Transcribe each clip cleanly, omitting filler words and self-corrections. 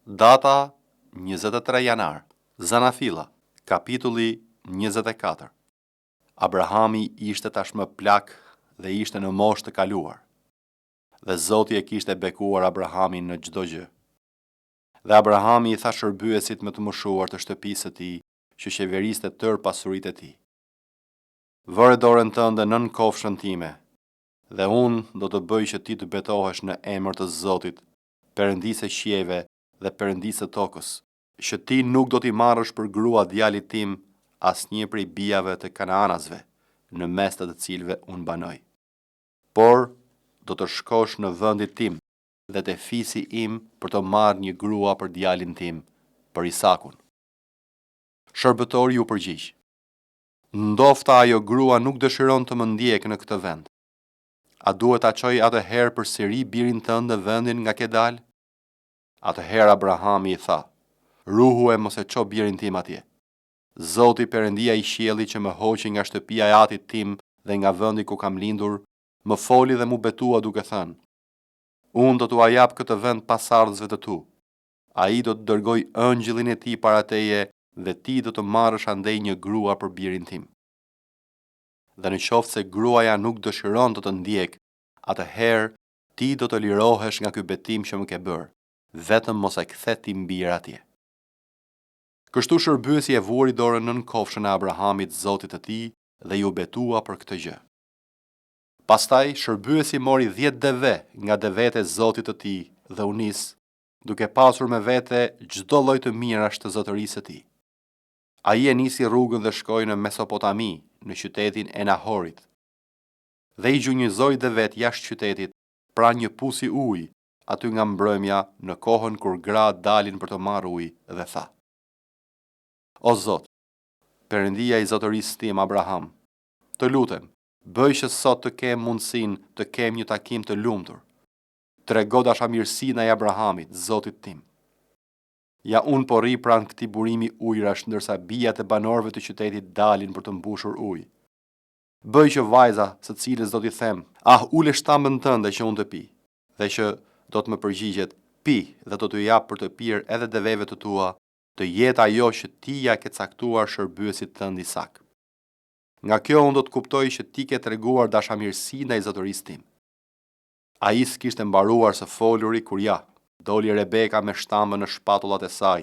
Data 23 janar, Zanafilla, kapitulli 24. Abrahami ishte tashmë plak dhe ishte në moshë të kaluar. Dhe Zoti e kishte bekuar Abrahamin në çdo gjë. Dhe Abrahami i tha shërbyesit më të moshuar të shtëpisë së tij, që qeveriste tërë pasuritë e tij: Vëre dorën tënde nën kofshën time, dhe unë do të bëj që ti të betohesh në emër të Zotit, Perëndisë së qiejve dhe Perëndisë së tokës, që ti nuk do t'i marrësh për grua djalit tim asnjë prej bijave të Kanaanasve, në mes të cilëve unë banoj. Por do të shkosh në vendin tim dhe te fisi im për të marrë një grua për djalin tim, për Isakun. Shërbëtori u përgjigj: Ndofta ajo grua nuk dëshiron të më ndjekë në këtë vend. A duhet ta çoj atëherë përsëri birin tënd në vendin nga ke dalë? Atëherë Abrahami i tha: Ruhue mos e ço birin tim atje. Zoti Perëndia i qiellit që më hoqi nga shtëpia e atit tim dhe nga vendi ku kam lindur, më foli dhe mu betua duke thënë: Unë do t'ua jap këtë vend pasardhësve të tu. Ai do të dërgoj ëngjëllin e tij para teje dhe ti do të marrësh andej një grua për birin tim. Dhe në qoftë se gruaja nuk dëshiron të të ndjek, atëherë ti do të lirohesh nga ky betim që më ke bërë, vetëm mos e kthe ti mbir atje. Kështu shërbyesi e vuri dorën nën kofshën e Abrahamit Zotit të tij dhe ju betua për këtë gjë. Pastaj shërbyesi mori 10 deve nga devet e Zotit të tij dhe u nis, duke pasur me vete çdo lloj të mirash të zotërisë së tij. Ai e nisi rrugën dhe shkoi në Mesopotami, në qytetin e Nahorit. Dhe i gjunjëzoi devet jashtë qytetit, pra një pusi ujë, aty nga mbrëmja në kohën kur gra dalin për të marrë ujë, dhe tha: O Zot, Perëndia i zotërisë tim Abraham, të lutem, bëj që sot të kem mundësinë të kem një takim të lumtur. Trego dashamirësinë e Abrahamit, Zotit tim. Ja unë po rri pranë këtij burimi ujrash ndërsa bijat e banorëve të qytetit dalin për të mbushur ujë. Bëj që vajza, së cilës do t'i them: ule shtambën tënde që unë të pi, dhe që do të më përgjigjet: pi dhe do t'u jap për të pirë edhe deveve të tua, të jetë ajo që ti ja ke caktuar shërbyesit tënd Isak. Nga kjo unë do të kuptoj që ti ke treguar dashamirësi ndaj zotërisë tim. Ai s'kishte mbaruar së foluri kur ja doli Rebeka me shtambën në shpatullat e saj.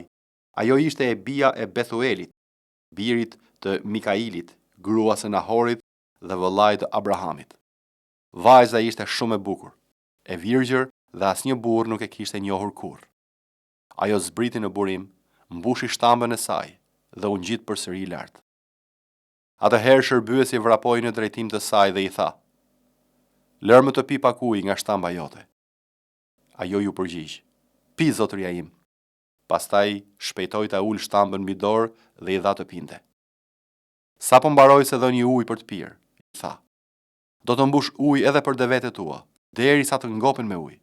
Ajo ishte e bija e Bethuelit, birit të Mikailit, gruas së Nahorit dhe vëllait të Abrahamit. Vajza ishte shumë e bukur, e virgjër dhe asnjë burr nuk e kishte njohur kurrë. Ajo zbriti në burim, mbushi shtambën e saj dhe u ngjit përsëri lart. Atëherë shërbyesi vrapoi në drejtim të saj dhe i tha: Lër më të pi pak ujë nga shtamba jote. Ajo ju përgjigj: Pi zotëria im. Pastaj shpejtoi ta ul shtambën mbi dorë dhe i dha të pinte. Sapo mbaroi se dhëni ujë për të pirë, i tha: Do të mbush ujë edhe për devetet tua, derisa të ngopen me ujë.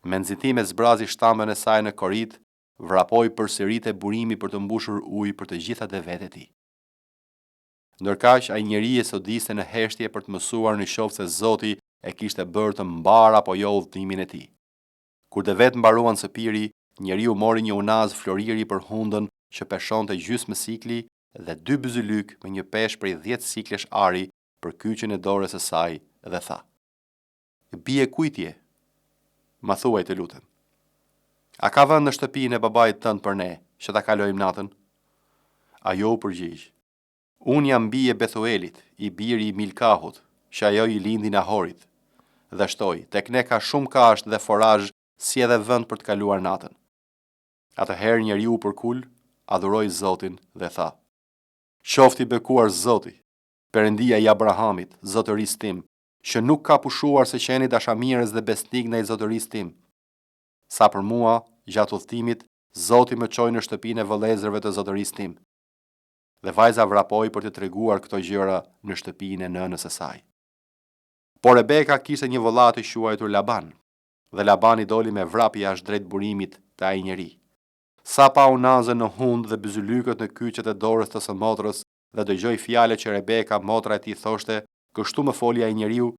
Me nxitime zbrazi shtambën e saj në korrit, vrapoi përsëri te burimi për të mbushur ujë për të gjitha devetet e tij. Ndërkaq ai njeri e sodiste në heshtje për të mësuar në qoftë se Zoti e kishte bërë të mbar apo jo udhëtimin e tij. Kur devet mbaruan së piri, njeriu mori një unaz floriri për hundën që peshonte gjysmë sikli dhe 2 byzylyk me një peshë prej 10 siklesh ari për kyçin e dorës së saj dhe tha: Bie kujt je? Ma thuaj të lutem. A ka vend në shtëpinë e babait tënd për ne, që ta kalojmë natën? Ajo u përgjigj: Unë jam bie Bethuelit, i biri i Milkahut, që ajo i lindi Nahorit. Dhe shtoj, tek ne ka shumë kasht dhe forazh, si edhe vend për të kaluar natën. Atëherë njeriu u përkul, adhuroi Zotin dhe tha: Qofti bekuar Zoti, Perëndia i Abrahamit, zotërisë tim, që nuk ka pushuar se qeni dashamirës dhe besnik ndaj zotërisë tim. Sa për mua, gjatë udhëtimit, Zoti më çoi në shtëpinë e vëllezërve të zotërisë tim. Dhe vajza vrapoi për të treguar këto gjëra në shtëpinë e nënës së saj. Por Rebeka kishte një vëllah të quajtur Laban, dhe Labani doli me vrap jashtë drejt burimit të ai njeri. Sa pa unazën në hund dhe byzylykët në kyçet e dorës të së motrës dhe dëgjoi fjalët që Rebeka motra e tij thoshte, kështu më foli ai njeriu,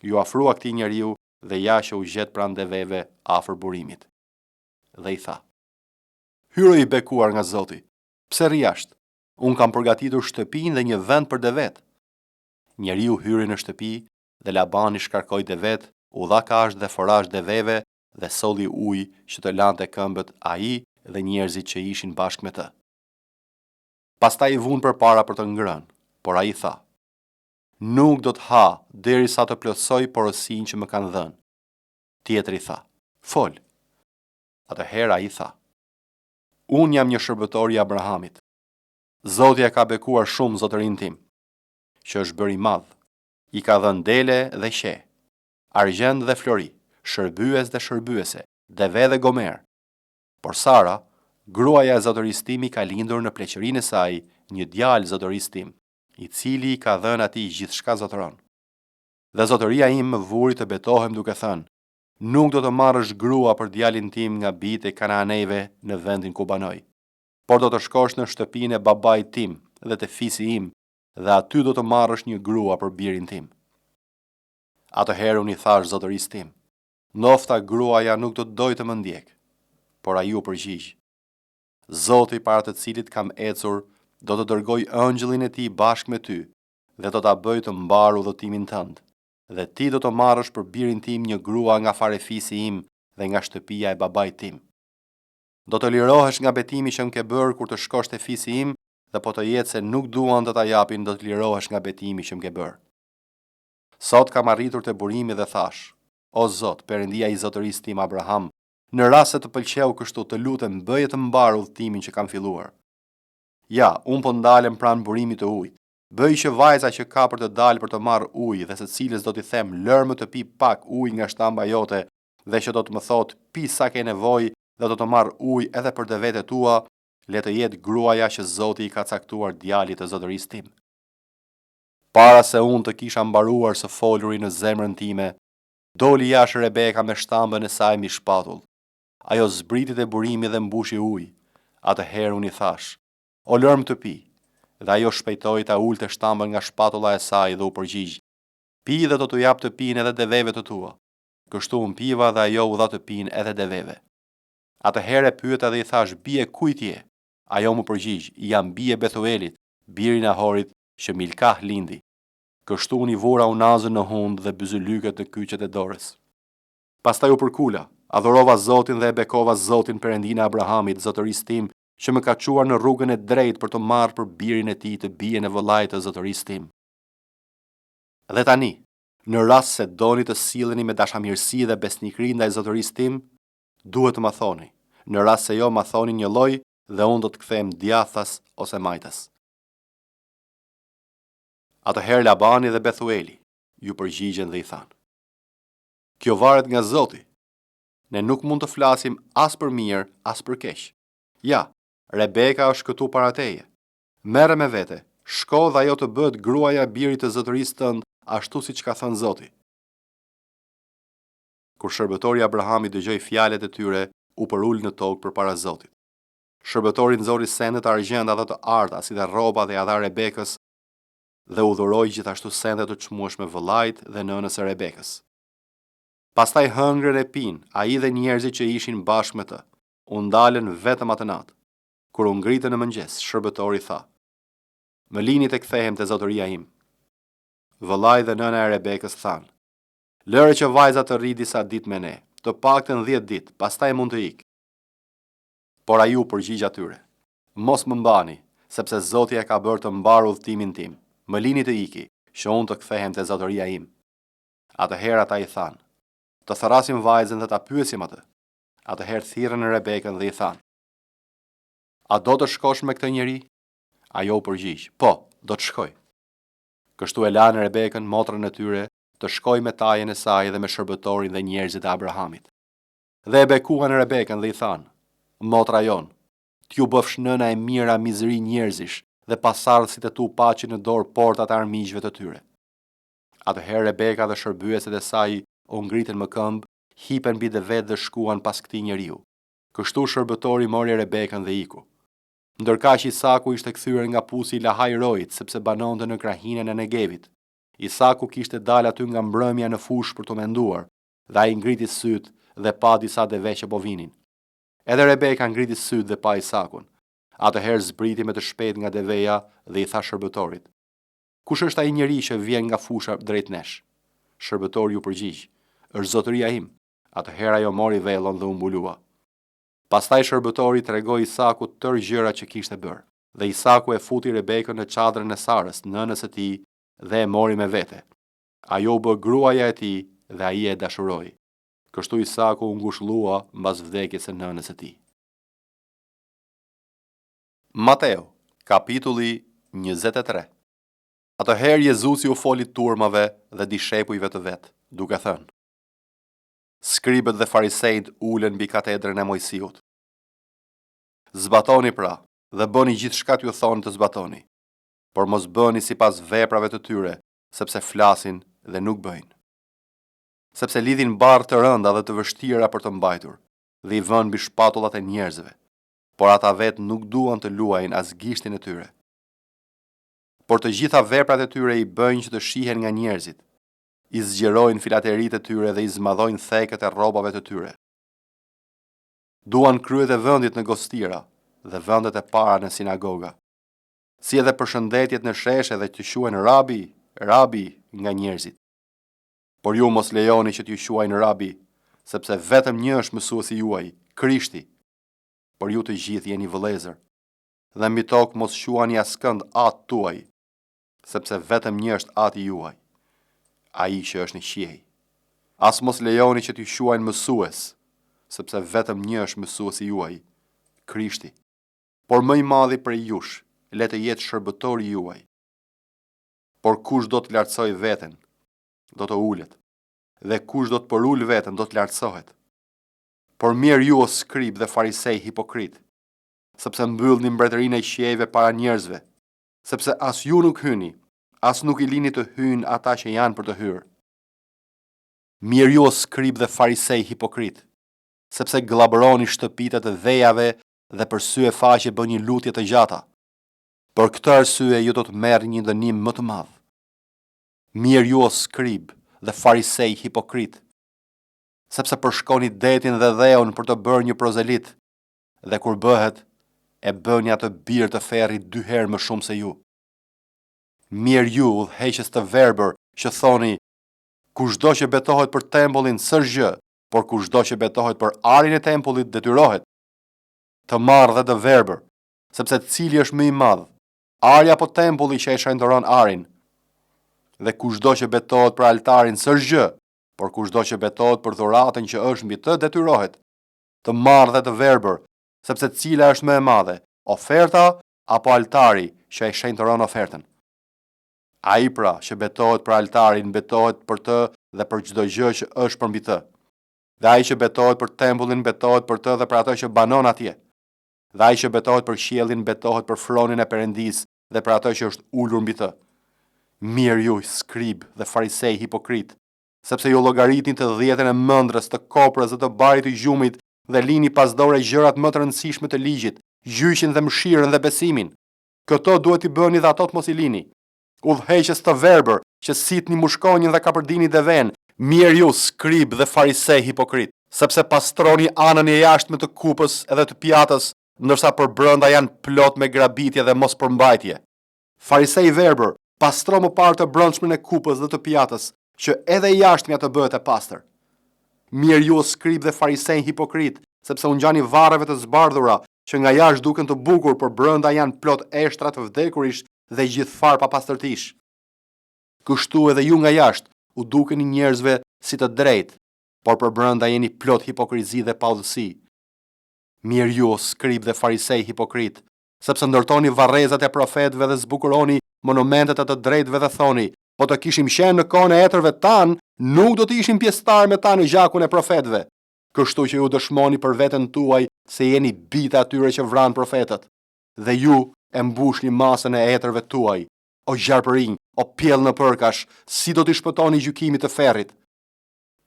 ju afrua këtij njeriu dhe ja që u gjet pranë deveve afër burimit. Dhe i tha: hyro i bekuar nga Zoti. Pse rri jashtë? Unë kam përgatitur shtëpinë dhe një vend për Devet. Njeriu hyri në shtëpi dhe Labani shkarkoi Devet, u dha kafshë dhe forazh deveve dhe solli ujë që të lante këmbët ai dhe njerëzit që ishin bashkë me të. Pastaj i vun përpara për të ngrënë, por ai tha: "Nuk do të ha derisa të plotësoj porosin që më kanë dhënë." Tjetri tha: "Fol." Atëherë ai tha: "Unë jam një shërbëtor i Abrahamit. Zoti e ka bekuar shumë zotërin tim, që është bërë i madh. I ka dhënë dele dhe qe, argjend dhe flori, shërbyes dhe shërbyese, deve dhe gomer. Por Sara, gruaja e zotërisë tim, ka lindur në pleqërinë e saj një djalë zotërisë tim, i cili i ka dhënë atij gjithçka zotëron. Dhe zotëria im më vuri të betohem duke thënë: Nuk do të marrësh grua për djalin tim nga bijtë e Kanaanejve në vendin ku banoj, por do të shkosh në shtëpinë e babait tim dhe të fisi im, dhe aty do të marrësh një grua për birin tim." Atëherë unë i thash zotërisë tim: "Nofta gruaja nuk do të doj të më ndjek." Por ai u përgjigj: "Zoti para të cilit kam ecur do të dërgoj ëngjëllin e tij bashkë me ty dhe do ta bëj të mbar udhëtimin tënd, dhe ti do të marrësh për birin tim një grua nga farefisi im dhe nga shtëpia e babait tim. Do të lirohesh nga betimi që më ke bërë kur të shkosh te fisi im, dhe po të jetë se nuk duan të ta japin, do të lirohesh nga betimi që më ke bërë. Sot kam arritur te burimi dhe thash: O Zot, Perëndia i zotërisë tim Abraham, në rast se të pëlqeu kështu, të lutem bëje të mbar udhëtimin që kam filluar. Ja, unë po ndalem pranë burimit të ujit. Bëj që vajza që ka për të dalë për të marrë ujë dhe se cilës do t'i them lër më të pi pak ujë nga shtamba jote dhe që do të më thotë pi sa ke nevojë dhe do të marrë ujë edhe për devetet tua, le të jetë gruaja që Zoti i ka caktuar djalit të zotërisë tim." Para se unë të kisha mbaruar së foluri në zemrën time, doli jashtë Rebeka me shtambën e saj mbi shpatull. Ajo zbriti te burimi dhe mbushi ujë. Atëherë unë i thash: "O lërm të pi." Dhe ajo shpejtoi ta ulte shtambën nga shpatulla e saj dhe u përgjigj: "Pi dhe do t'u jap të pinë edhe deveve të tua." Kështu unë piva dhe ajo u dha të pinë edhe deveve. Atëherë e pyeta dhe i thash: "Bie kujt je?" Ajo më përgjigj: "Jam bie Bethuelit, biri i Nahorit, që Milkah lindi." Kështu unë i vura unazën në hund dhe byzylyket në kyçet e dorës. Pastaj u përkula, adhurova Zotin dhe e bekova Zotin Perëndinë e Abrahamit, zotërisë tim, që më ka çuar në rrugën e drejtë për të marrë për birin e tij të bien e vëllait të zotërisë tim. Dhe tani, në rast se doni të silleni me dashamirësi dhe besnikëri ndaj zotërisë tim, duhet të ma thoni. Në rast se jo, ma thoni një lloj dhe unë do të kthehem djathtas ose majtas. Atëherë Labani dhe Bethueli ju përgjigjen dhe i thanë: "Kjo varet nga Zoti. Ne nuk mund të flasim as për mirë, as për keq. Ja, Rebeka është këtu para teje. Merre me vete, shko dhe ajo të bëhet gruaja e birit të zotërisë tënd, ashtu siç ka thënë Zoti." Kur shërbëtori Abrahami dëgjoi fjalët e tyre, u përul në tokë përpara Zotit. Shërbëtori nxori sendet argjenda dhe të arta, si dhe rroba dhe ia dha Rebekës, dhe u dhuroi gjithashtu sendet të çmueshme vëllait dhe nënës së Rebekës. Pastaj hëngrën e pinë ai dhe njerëzit që ishin bashkë me të. U ndalën vetëm atë natë. Kur u ngritën në mëngjes, shërbëtori tha: "Më lini të kthehem te zotëria im." Vëllai dhe nëna e Rebekës thanë: "Lëre që vajza të rri disa ditë me ne, të paktën 10 ditë, pastaj mund të ikë." Por ai u përgjigj atyre: "Mos më mbani, sepse Zoti e ka bërë të mbar udhëtimin tim. Më lini të iki, që unë të kthehem te zotëria im." Atëherë ata i thanë: "Të tharasim vajzën dhe ta pyesim atë." Atëherë thirrën Rebekën dhe i thanë: "A do të shkosh me këtë njeri?" Ajo u përgjigj: "Po, do të shkoj." Kështu e lanë Rebekën, motrën e tyre, të shkoj me tajen e saj dhe me shërbëtorin dhe njerëzit e Abrahamit. Dhe e bekuan Rebekën dhe i thanë: "Motra jon, t'ju bëfsh nëna e mira mizëri njerëzish dhe pasardhësit e tu paqin në dorë portat e armiqve të tyre." Atëherë Rebeka dhe shërbyeset e saj u ngritën më këmbë, hipen mbi devet dhe shkuan pas këtij njeriu. Kështu shërbëtori mori Rebekën dhe iku. Ndërkaq Isaku ishte kthyer nga pusi i Lahai Rojit, sepse banonte në krahinën e Negevit. Isaku kishte dalë aty nga mbrëmja në fushë për të menduar, dhe ai ngriti syt dhe pa disa deve që po vinin. Edhe Rebeka ngriti syt dhe pa Isakun. Atëherë zbriti me të shpejt nga deveja dhe i tha shërbëtorit: "Kush është ai njeri që vjen nga fusha drejt nesh?" Shërbëtori ju përgjigj: "Është zotëria im." Atëherë ajo mori vellon dhe u mbulua. Pastaj shërbëtori tregoi Isakut tërë gjërat që kishte bërë. Dhe Isaku e futi Rebekën në çadrën e Sarës, nënës së tij, dhe e mori me vete. Ajo u bë gruaja e tij dhe ai e dashuroi. Kështu Isaku u ngushëllua mbas vdekjes së nënës së tij. Mateo, kapitulli 23. Atëherë Jezusi u foli turmave dhe dishepujve të vet, duke thënë: Skribët dhe farisejt ulen mbi katedrën e Mojsiut. Zbatoni pra, dhe bëni gjithçka t'ju thonë të zbatoni, por mos bëni sipas veprave të tyre, sepse flasin dhe nuk bëjnë. Sepse lidhin barë të rënda dhe të vështira për të mbajtur, dhe i vënë mbi shpatullat e njerëzve, por ata vetë nuk duan të luajnë as gishtin e tyre. Por të gjitha veprat e tyre i bëjnë që të shihen nga njerëzit, i zgjerojnë filateritë e tyre dhe i zmadhojnë thekët e rrobave të tyre. Duan kryet e vendit në gostira dhe vendet e para në sinagoga, si edhe përshëndetjet në sheshe dhe të quhen rabi, rabi nga njerëzit. Por ju mos lejoni që t'ju quajnë rabi, sepse vetëm një është mësuesi juaj, Krishti. Por ju të gjithë jeni vëllezër, dhe mbi tokë mos quani askënd atë tuaj, sepse vetëm një është ati juaj, ai që është në qiej. As mos lejoni që t'ju quajnë mësues, sepse vetëm një është mësuesi juaj, Krishti. Por më i madhi prej jush, le të jetë shërbëtori juaj. Por kush do të lartësoj veten, do të ulet, dhe kush do të përul veten, do të lartësohet. Por mirë ju o skrib dhe farisej hipokrit, sepse mbyllni mbretërinë e qiejve para njerëzve, sepse as ju nuk hyni, as nuk i lini të hynë ata që janë për të hyrë. Mirë ju o skrib dhe farisej hipokrit, sepse glabëroni shtëpitë të dhejave dhe për sy e faqe bëni lutje të gjata. Për këtë arsye ju do të merrni një dënim më të madh. Mirë ju o skrib dhe farisej hipokrit, sepse përshkoni detin dhe dheun për të bërë një prozelit, dhe kur bëhet, e bëni atë birë të ferrit 2 herë më shumë se ju. Mirë ju udhëheqës të verbër që thoni: kushdo që betohet për tempullin s'është gjë, por kushdo që betohet për arin e tempullit detyrohet. Të marrë dhe të verbër, sepse cili është më i madh, ari apo tempulli që e shenjtoron arin. Dhe kushdo që betohet për altarin s'është gjë, por kushdo që betohet për dhuratën që është mbi të detyrohet. Të marrë dhe të verbër, sepse cila është më e madhe, oferta apo altari që e shenjtoron ofertën. Ai pra që betohet për altarin betohet për të dhe për çdo gjë që është përmbi të. Dhe ai që betohet për tempullin betohet për të dhe për atë që banon atje. Dhe ai që betohet për qiellin betohet për fronin e Perëndisë dhe për atë që është ulur mbi të. Mirë ju skrib dhe farisej hipokrit, sepse ju llogaritni të 10-ën e mëndrës, të koprës dhe të barit të gjumit dhe lini pasdore gjërat më të rëndësishme të ligjit, gjyqin dhe mëshirën dhe besimin. Këto duhet i bëni dhe ato të mos i lini. Udhëheqës të verbër që sitni mushkonjën dhe kapërdini deven, mirë ju skrib dhe farisej hipokrit, sepse pastroni anën e jashtme të kupës edhe të pjatës, ndërsa për brenda janë plot me grabitje dhe mos përmbajtje. Farisej verbër, pastro më parë të brendshmën e kupës dhe të pjatës, që edhe jashtmja të bëhet e pastër. Mirë ju o skrib dhe farisej hipokrit, sepse u ngjani varreve të zbardhura, që nga jashtë duken të bukur, por brenda janë plot eshtra të vdekurish dhe gjithfar pa pastërtish. Kështu edhe ju nga jashtë u dukeni njerëzve si të drejtë, por për brenda jeni plot hipokrizi dhe paudhësi. Mirë ju o skrib dhe farisej hipokrit, sepse ndërtoni varrezat e profetëve dhe zbukuroni monumentet e të drejtëve dhe thoni: po të kishim qenë në kohën e etërve tan, nuk do të ishim pjesëtar me ta në gjakun e profetëve. Kështu që ju dëshmoni për veten tuaj se jeni bita atyre që vranë profetët, dhe ju e mbushni masën e etërve tuaj, o gjarpërinj, o pjell në përkash, si do t'i shpëtoni gjykimit të ferrit.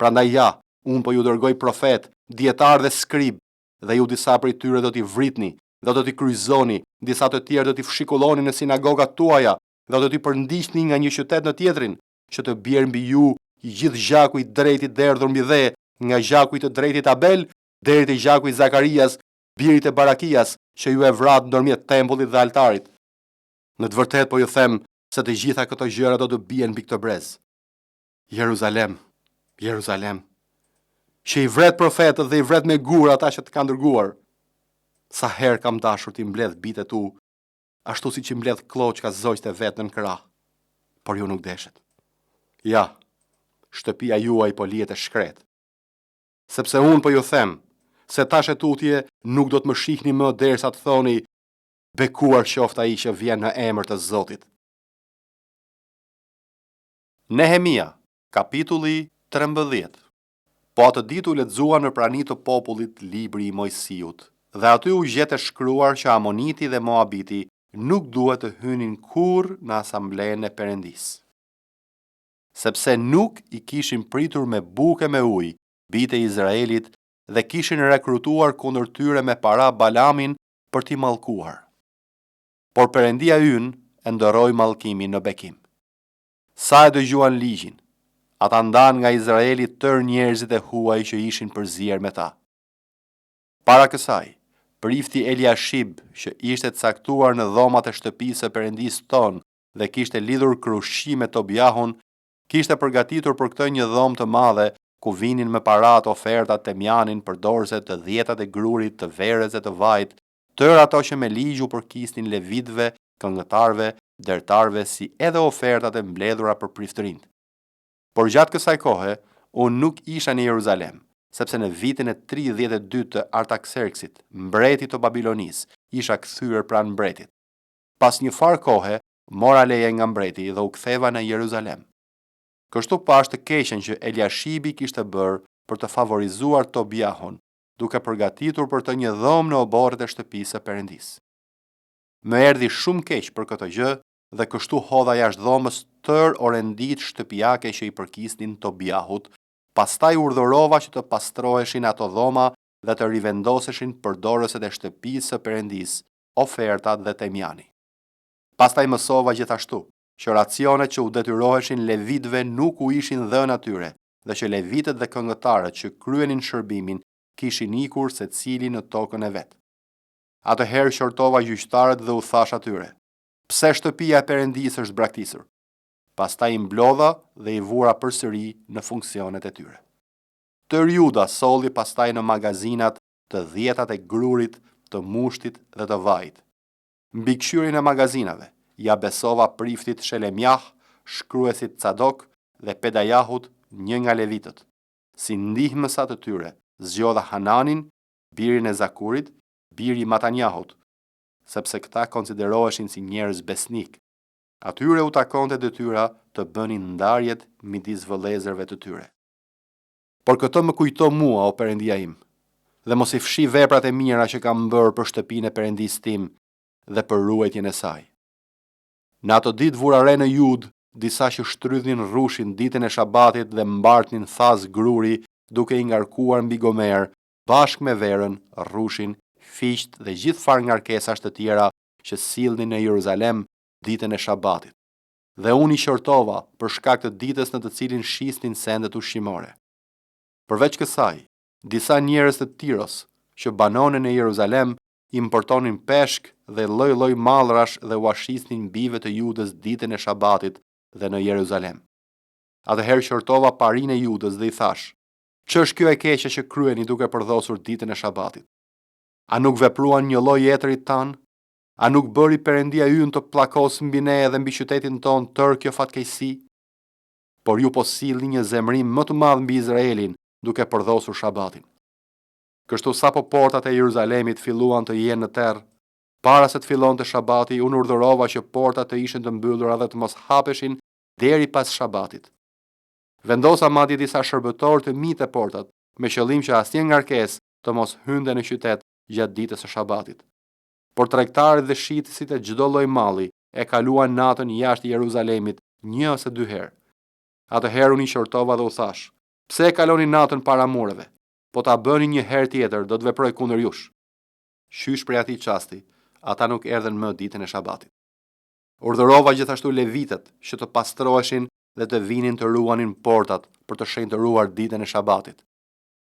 Prandaj ja, unë po ju dërgoj profet, dietar dhe skrib, dhe ju disa prej tyre do t'i vritni, dhe do t'i kryqëzoni, disa të tjerë do t'i fshikulloni në sinagogat tuaja, dhe do t'i përndiqni nga një qytet në tjetrin, që të bjerë mbi ju i gjithë gjaku i drejtit derdhur mbi dhe, nga gjaku i të drejtit Abel deri te gjaku i Zakarias, birit e Barakias që ju e vrat ndërmjet tempullit dhe altarit. Në të vërtetë po ju them se të gjitha këto gjëra do të bien mbi këtë brez. Jeruzalem, Jeruzalem, që i vret profetët dhe i vret me gur ata që të kanë dërguar. Sa herë kam dashur t'i mbledh bitet tu, ashtu si që mbledh kloçka zogjtë e vetë në krah, por ju nuk deshet. Ja, shtëpia juaj po lihet e shkret. Sepse unë po ju them se tash e tutje nuk do të më shihni më derisa të thoni bekuar qoftë ai që vjen në emër të Zotit. Nehemia, kapitulli 13. Po atë ditë u lexua në prani të popullit libri i Mojsiut, dhe aty u gjet e shkruar që Amoniti dhe Moabiti nuk duhet të hynin kurrë në asamblenë e Perëndisë. Sepse nuk i kishin pritur me buke me ujë bitë e Izraelit dhe kishin rekrutuar kundër tyre me para Balamin për t'i mallkuar. Por Perëndia ynë e ndëroi mallkimin në bekim. Sa e dëgjuan ligjin, ata ndan nga Izraeli tërë njerëzit e huaj që ishin përzier me ta. Para kësaj, prifti Eliashib, që ishte caktuar në dhomat e shtëpisë së Perëndisë tonë dhe kishte lidhur krushi me Tobiahun, kishte përgatitur për këtë një dhomë të madhe ku vinin me parat, ofertat, temjanin, përdorëse të dhjetat e grurit, të verës e të vajt, tërë ato që me ligj u përkisnin levitëve, këngëtarve, dertarve, si edhe ofertat e mbledhura për priftërinë. Por gjatë kësaj kohe, unë nuk isha në Jeruzalem, sepse në vitin e 32 të Artakserksit, mbreti të Babilonis, isha kthyer pranë mbretit. Pas një farë kohe, mora leje nga mbreti dhe u ktheva në Jeruzalem. Kështu pash të keqen që Eliashibi kishte bërë për të favorizuar Tobiahun, duke përgatitur për të një dhomë në oborret e shtëpisë së Perëndisë. Më erdhi shumë keq për këtë gjë dhe kështu hodha jashtë dhomës tërë orendit shtëpiake që i përkisnin Tobiahut, pastaj urdhërova që të pastroheshin ato dhoma dhe të rivendoseshin përdorëset e shtëpisë së Perëndisë, ofertat dhe temjani. Pastaj mësova gjithashtu që racionet që u detyroheshin levitëve nuk u ishin dhënë atyre dhe që levitët dhe këngëtarët që kryenin shërbimin kishin ikur secili në tokën e vet. Atëherë qortova gjyqtarët dhe u thash atyre: pse shtëpia e Perëndisë është braktisur? Pastaj i mblodha dhe i vura përsëri në funksionet e tyre. Tër Juda solli pastaj në magazinat të dhjetat e grurit, të mushtit dhe të vajit. Mbi këshyrin e magazinave ja besova priftit Shelemjah, shkruesit Cadok dhe Pedajahut, një nga levitët. Si ndihmësa të tyre, zgjodha Hananin, birin e Zakurit, biri i Matanjahut, sepse këta konsideroheshin si njerëz besnik. Atyre u takonte detyra të bënin ndarjet midis vëllezërve të tyre. Por këtë më kujto mua, o Perëndia im, dhe mos i fshi veprat e mira që kam bërë për shtëpinë e Perëndisë tim dhe për ruajtjen e saj. Në ato ditë vura re në Jud disa që shtrydhin rrushin ditën e Shabatit dhe mbartnin thas gruri duke i ngarkuar mbi gomer, bashkë me verën, rrushin, fiqt dhe gjithë farë ngarkesas të tjera që sillnin në Jeruzalem ditën e Shabatit. Dhe unë i qortova për shkak të ditës në të cilin shisnin sendet ushqimore. Përveç kësaj, disa njerëz të Tiros që banonin në Jeruzalem importonin peshk dhe lloj-lloj mallrash dhe u ashisnin bijve të Judës ditën e Shabatit dhe në Jeruzalem. Atëherë qortova parinë e Judës dhe i thash: ç'është kjo e keqe që kryeni duke përdhosur ditën e Shabatit? A nuk vepruan një lloj jetërit tan? A nuk bëri Perëndia ynë të pllakos mbi ne dhe mbi qytetin ton tërë kjo fatkeqësi? Por ju po sillni një zemrim më të madh mbi Izraelin duke përdhosur Shabatin. Kështu sapo portat e Jeruzalemit filluan të jenë në terr, para se të fillonte Shabati, unë urdhërova që portat të ishin të mbyllura dhe të mos hapeshin deri pas Shabatit. Vendosa madje disa shërbëtorë të mi te portat, me qëllim që asnjë ngarkesë të mos hynte në qytet gjatë ditës së Shabatit. Por tregtarët dhe shitësit e çdo lloj malli e kaluan natën jashtë Jeruzalemit 1 ose 2 herë. Atëherë unë i qortova dhe u thash: pse e kaloni natën para mureve? Po ta bëni një herë tjetër, do të veproj kundër jush. Qysh prej atij çasti, ata nuk erdhen më ditën e Shabatit. Urdhërova gjithashtu levitët që të pastroheshin dhe të vinin të ruanin portat për të shenjtëruar ditën e Shabatit.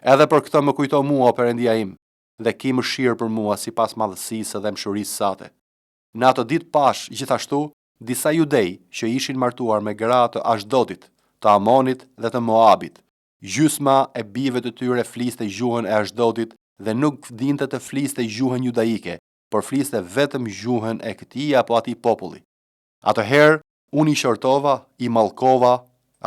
Edhe për këtë më kujto mua, o Perëndia im, dhe ki mëshirë për mua sipas madhësisë dhe mëshirisë sate. Në ato ditë pash, gjithashtu, disa judej që ishin martuar me gra të Ashdotit, të Amonit dhe të Moabit. Gjysma e bijve të tyre fliste gjuhën e Ashdotit dhe nuk dinte të fliste gjuhën judaike, por fliste vetëm gjuhën e këtij apo atij populli. Atëherë, unë i shortova, i mallkova,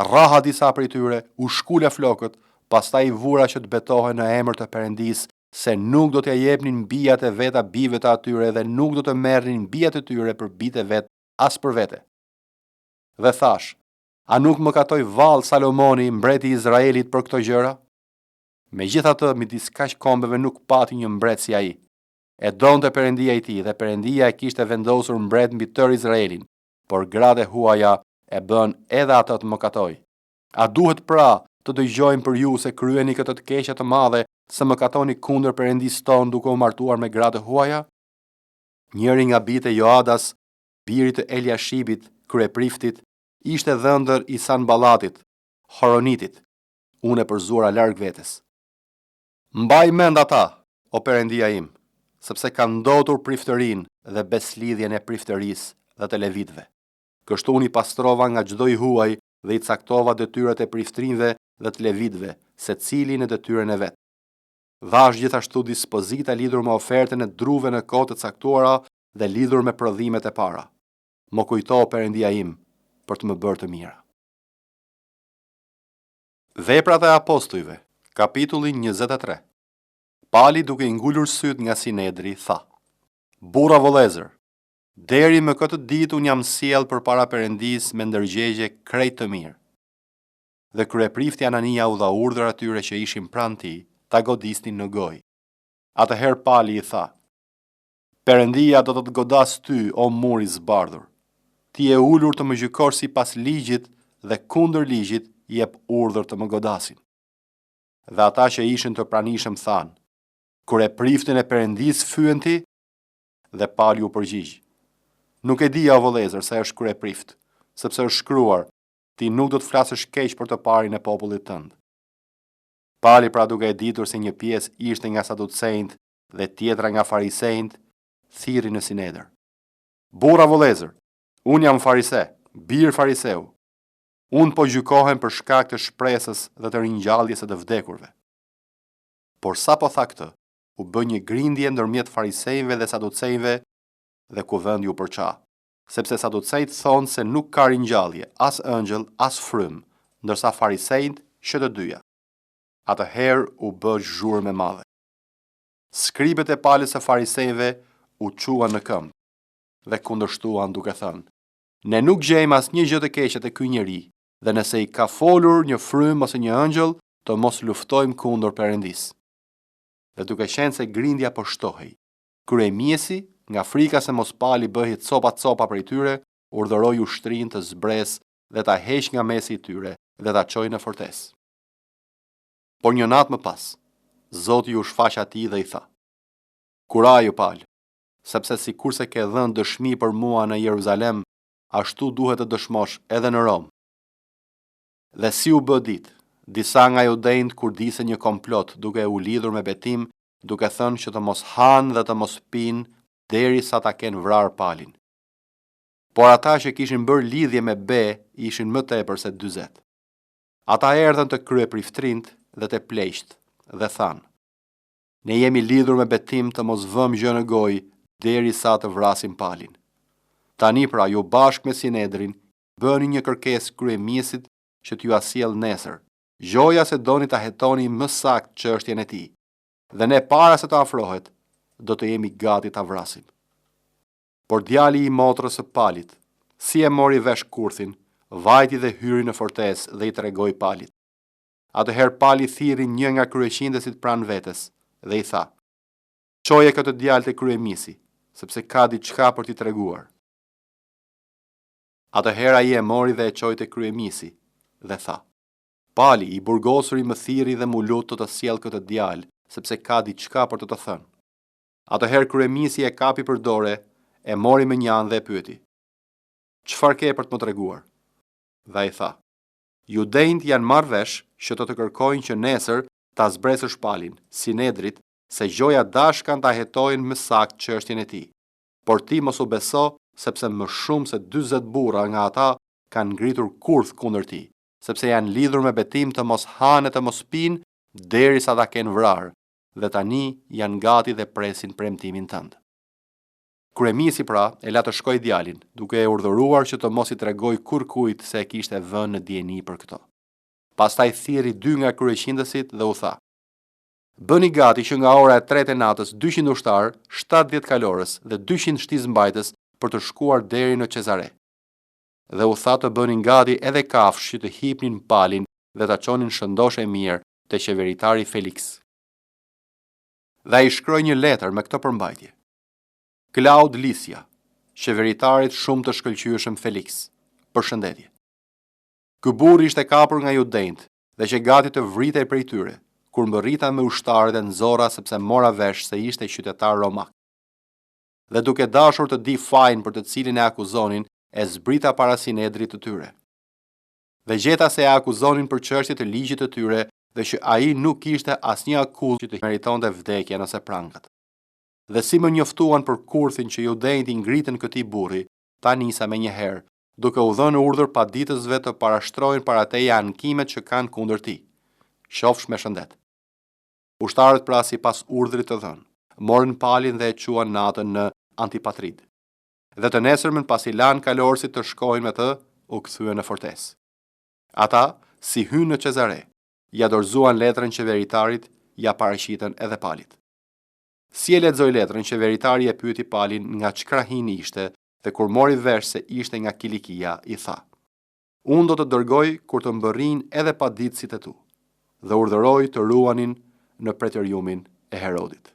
rraha disa prej tyre, u shkula flokët, pastaj i vura që të betohen në emër të Perëndisë se nuk do t'ja jepnin bijat e veta bijve të atyre dhe nuk do të merrnin bijat e tyre për bijtë e vet as për vete. Dhe thash, a nuk më katoi vallë Salomoni, mbreti i Izraelit për këto gjëra? Megjithatë, midis kaq kombeve nuk pati një mbret si ai. E donte Perëndia i tij dhe Perëndia e kishte vendosur mbret mbi tërë Izraelin, por gratë e huaja e bën edhe atë të mëkatoj. A duhet pra të dëgjojmë për ju se kryeni këtë të keqe të madhe, se mëkatoni kundër Perëndisë tonë duke u martuar me gratë e huaja? Njëri nga bijtë e Joadas, birit të Eliashibit, kryepriftit, ishte dhëndër i Sanballatit, Horonitit, unë e përzuara larg vetes. Mbaj mend ata, o Perëndia im, sepse kanë ndotur priftërinë dhe beslidhjen e priftërisë dhe të levitëve. Kështu unë i pastrova nga çdo i huaj dhe i caktova detyrat e priftërinëve dhe të levitëve, secili në detyrën e vet. Dhash gjithashtu dispozita lidhur me ofertën e druve në kohë të caktuara dhe lidhur me prodhimet e para. Më kujto Perëndia im për të më bërë të mira. Veprat e apostujve, kapitulli 23. Pali duke i ngulur syt nga Sinedri, tha: Burra vëllezër, deri më këtë ditë unë jam sjell përpara Perëndisë me ndërgjegje krejt të mirë. Dhe kryeprifti Anania u dha urdhër atyre që ishin pranë tij, ta godisnin në gojë. Atëherë Pali i tha: Perëndia do të të godas ty, o mur i zbardhur. Ti e ulur të më gjykosh sipas ligjit dhe kundër ligjit i jep urdhër të më godasin. Dhe ata që ishin të pranishëm thanë: Kryepriftin e Perëndisë fyen ti? Dhe Pali u përgjigj: Nuk e di o vëllezër se është kryeprift, sepse është shkruar: Ti nuk do të flasësh keq për të parin e popullit tënd. Pali pra duke e ditur se një pjesë ishte nga saducejt dhe tjetra nga farisejt, thirri në Sinedër: Burra vëllezër, unë jam farise, bir fariseu. Unë po gjykohem për shkak të shpresës dhe të ringjalljes së të vdekurve. Por sa po tha këtë, u bë një grindje ndërmjet farisejve dhe saducejve dhe kuvendi u përqa, sepse saducejt thonë se nuk ka ringjallje, as ëngjëll, as frym, ndërsa farisejt që të dyja. Atëherë u bë zhurmë e madhe. Skribet e palës së farisejve u quan në këmbë dhe kundërshtuan duke thënë: Ne nuk gjejmë asnjë gjë të keqe te ky njeri, dhe nëse i ka folur një frym ose një ëngjëll, të mos luftojmë kundër Perëndisë. Dhe duke qenë se grindja po shtohej, kryemjesi, nga frika se mos Pali bëhej copa prej tyre, urdhëroi ushtrinë të zbresë dhe ta heqë nga mesi i tyre dhe ta çojë në fortesë. Por një natë më pas, Zoti u shfaq atij dhe i tha: Kuraju Pal, sepse sikurse ke dhënë dëshmi për mua në Jeruzalem, ashtu duhet të dëshmosh edhe në Rom. Dhe si u bë ditë, disa nga judejt kurdisën një komplot duke u lidhur me betim, duke thënë që të mos hanë dhe të mos pinë derisa ta kenë vrarë Palin. Por ata që kishin bërë lidhje me be ishin më tepër se 40. Ata erdhën të kryepriftrinjt dhe të pleqt dhe thanë: Ne jemi lidhur me betim të mos vëmë gjë në gojë derisa të vrasim Palin. Tani pra ju bashkë me Sinedrin bëni një kërkesë kryemjesit që t'ju asjell nesër, gjoja se doni ta hetoni më saktë çështjen e tij. Dhe ne para se të afrohet, do të jemi gati ta vrasim. Por djali i motrës së Palit, si e mori vesh kurthin, vajti dhe hyri në fortesë dhe i tregoi Palit. Atëherë Pali thirri një nga kryeqindesit pranë vetes dhe i tha: Çoje këtë djalë te kryemisi, sepse ka diçka për t'i treguar. Atëherë ai e mori dhe e çoi te kryemisi dhe tha: Pali i burgosuri më thirri dhe mu lut të sjell këtë djalë, sepse ka diçka për të të thënë. Atëherë kryemisi e kapi për dore, e mori me një anë dhe e pyeti: Çfarë ke për të më treguar? Dhe ai tha: Judejt janë marrë vesh që të kërkojnë që nesër ta zbresësh Palin, Sinedrit, se gjoja dashkan ta hetojnë më sakt çështjen e tij. Por ti mos u beso, sepse më shumë se 40 burra nga ata kanë ngritur kurth kundër ti, sepse janë lidhur me betim të mos hanë e të mos pinë derisa ta kenë vrarë, dhe tani janë gati dhe presin premtimin tënd. Kryemisi pra e la të shkoj djalin, duke e urdhëruar që të mos i tregoj kurkujt se e kishte vënë në dieni për këto. Pastaj thirri 2 nga kryeqindësit dhe u tha: Bëni gati që nga ora e 3 e natës 200 ushtar, 70 kalorës dhe 200 shtizmbajtës për të shkuar deri në Cezare. Dhe u tha të bënin gati edhe kafshë që të hipnin palin dhe ta çonin shëndosh e mirë te qeveritari Felix. Dhe ai shkroi një letër me këtë përmbajtje: Claud Lysia, qeveritarit shumë të shkëlqyeshëm Felix. Përshëndetje. Ky burr ishte kapur nga judejt dhe që gati të vritej prej tyre, kur mbërrita me ushtarë dhe nxorra sepse mora vesh se ishte qytetar romak. Dhe duke dashur të di fajin për të cilin e akuzonin, e zbrita para Sinedrit të tyre. Dhe gjeta se e akuzonin për çështje të ligjit të tyre dhe që ai nuk kishte asnjë akuzë që të meritonte vdekje nëse prangat. Dhe si më njoftuan për kurthin që judejt i ngritën këtij burri, ta nisa me njëherë, duke u dhënë urdhër paditësve të parashtrojnë para teje ankimet që kanë kundër tij. Qofsh me shëndet. Ushtarët pra sipas urdhrit të dhënë, morën palin dhe e quan natën në Antipatrid. Dhe të nesërmen pasi lanë kalorësit të shkojnë me të, u kthyen në fortesë. Ata, si hynë në Cezare, ja dorëzuan letrën qeveritarit, ja paraqitën edhe palit. Si e lexoi letrën, qeveritari e pyeti palin nga çkrahin ishte, dhe kur mori vesh se ishte nga Kilikia, i tha: Unë do të dërgoj kur të mbërrin edhe paditësit e tu, dhe urdhëroi të ruanin në preteriumin e Herodit.